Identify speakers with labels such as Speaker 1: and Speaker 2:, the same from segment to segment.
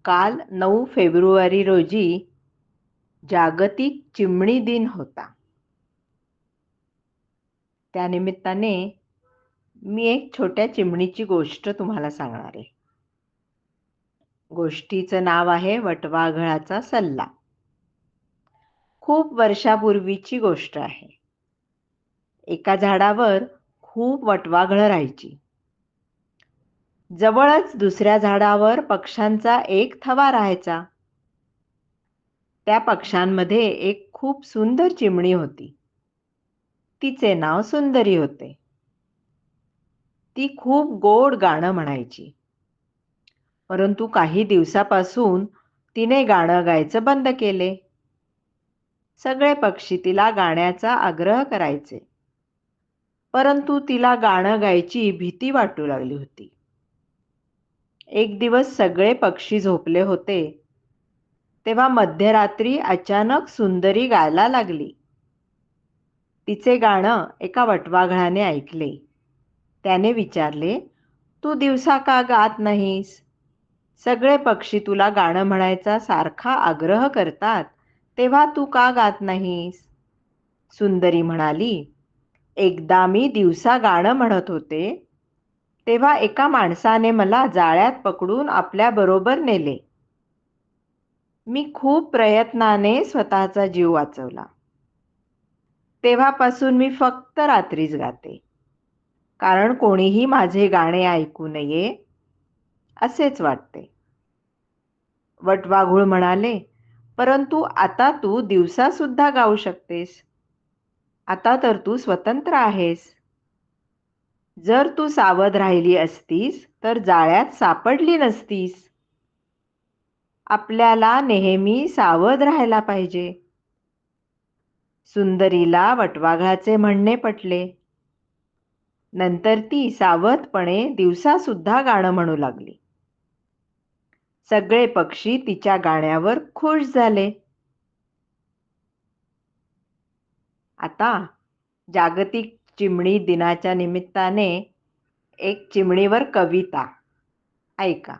Speaker 1: काल 9 फेब्रुवारी रोजी जागतिक चिमणी दिन होता. त्यानिमित्ताने मी एक छोट्या चिमणीची गोष्ट तुम्हाला सांगणार आहे. गोष्टीचं नाव आहे वटवाघळाचा सल्ला. खूप वर्षापूर्वीची गोष्ट आहे. एका झाडावर खूप वटवाघळं राहायची. जवळच दुसऱ्या झाडावर पक्ष्यांचा एक थवा राहायचा. त्या पक्ष्यांमध्ये एक खूप सुंदर चिमणी होती. तिचे नाव सुंदरी होते. ती खूप गोड गाणं म्हणायची. परंतु काही दिवसापासून तिने गाणं गायचं बंद केले. सगळे पक्षी तिला गाण्याचा आग्रह करायचे. परंतु तिला गाणं गायची भीती वाटू लागली होती. एक दिवस सगळे पक्षी झोपले होते. तेव्हा मध्यरात्री अचानक सुंदरी गायला लागली. तिचे गाणं एका वटवाघळाने ऐकले. त्याने विचारले, "तू दिवसा का गात नाहीस? सगळे पक्षी तुला गाणं म्हणायचा सारखा आग्रह करतात, तेव्हा तू का गात नाहीस?" सुंदरी म्हणाली, "एकदा मी दिवसा गाणं म्हणत होते, तेव्हा एका माणसाने मला जाळ्यात पकडून आपल्याबरोबर नेले. मी खूप प्रयत्नाने स्वतःचा जीव वाचवला. तेव्हापासून मी फक्त रात्रीच गाते, कारण कोणीही माझे गाणे ऐकू नये असेच वाटते." वटवाघूळ म्हणाले, "परंतु आता तू दिवसा सुद्धा गाऊ शकतेस. आता तर तू स्वतंत्र आहेस. जर तू सावध राहिली असतीस तर जाळ्यात सापडली नसतीस. आपल्याला नेहमी सावध राहायला पाहिजे." सुंदरीला वटवाघळाचे म्हणणे पटले. नंतर ती सावधपणे दिवसा सुद्धा गाणं म्हणू लागली. सगळे पक्षी तिच्या गाण्यावर खुश झाले. आता जागतिक चिमणी दिनाच्या निमित्ताने एक चिमणीवर कविता ऐका.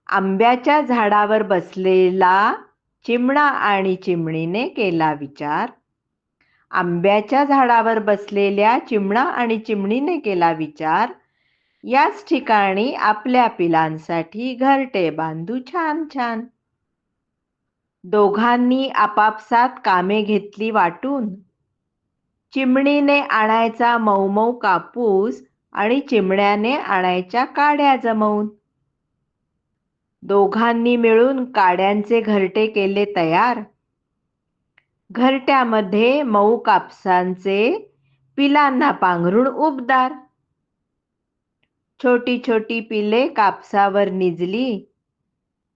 Speaker 1: आंब्याच्या झाडावर बसलेला चिमणा आणि चिमणीने केला विचार. आंब्याच्या झाडावर बसलेल्या चिमणा आणि चिमणीने केला विचार, याच ठिकाणी आपल्या पिलांसाठी घरटे बांधू छान छान. दोघांनी आपापसात कामे घेतली वाटून. चिमणीने आणायचा मऊ कापूस आणि चिमण्याने आणायच्या काड्या जमवून. दोघांनी मिळून काड्यांचे घरटे केले तयार. घरट्यामध्ये मऊ कापसांचे पिलांना पांघरून उबदार. छोटी छोटी पिले कापसावर निजली.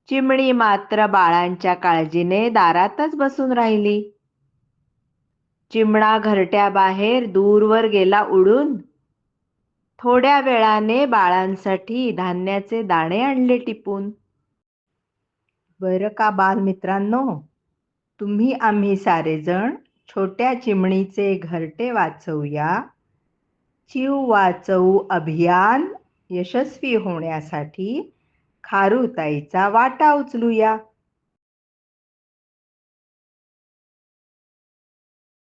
Speaker 1: चिमणी मात्र बाळांच्या काळजीने दारातच बसून राहिली. चिमणा घरट्याबाहेर दूरवर गेला उडून. थोड्या वेळाने बाळांसाठी धान्याचे दाणे आणले टिपून. बरं का बालमित्रांनो, तुम्ही आम्ही सारेजण छोट्या चिमणीचे घरटे वाचवूया. जीव वाचवू अभियान यशस्वी होण्यासाठी खारुताईचा वाटा उचलूया.